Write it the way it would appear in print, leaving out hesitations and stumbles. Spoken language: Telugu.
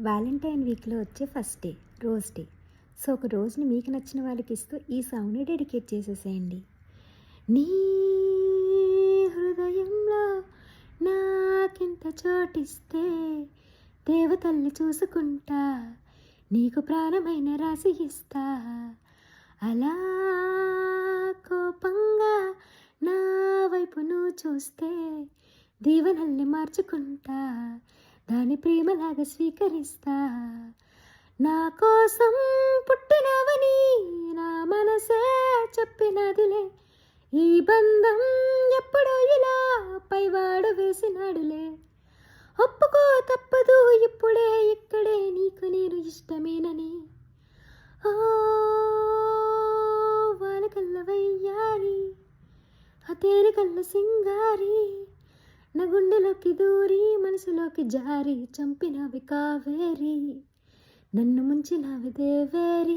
వ్యాలంటైన్ వీక్లో వచ్చే first day rose day. So ఒక రోజుని మీకు నచ్చిన వాళ్ళకి ఇస్తూ ఈ సాంగ్ని డెడికేట్ చేసేసేయండి. నీ హృదయంలో నాకింత చోటిస్తే దేవతల్ని చూసుకుంటా, నీకు ప్రాణమైన రాసి ఇస్తా. అలా కోపంగా నా వైపు నువ్వు చూస్తే దీవెనల్ని మార్చుకుంటా, దాని ప్రేమలాగా స్వీకరిస్తా. నా కోసం పుట్టినవని నా మనసే చెప్పినదిలే, ఈ బంధం ఎప్పుడో ఇలా పైవాడు వేసినాడులే. ఒప్పుకో తప్పదు ఇప్పుడే ఇక్కడే నీకు నేను ఇష్టమేనని. ఓ వానకల్ల వయ్యారి, ఆ తేనెకల్ల సింగారి, నా గుండెలోకి దూరి మనసులోకి జారి చంపినవి కావేరి, నన్ను ముంచినవి దేవేరి.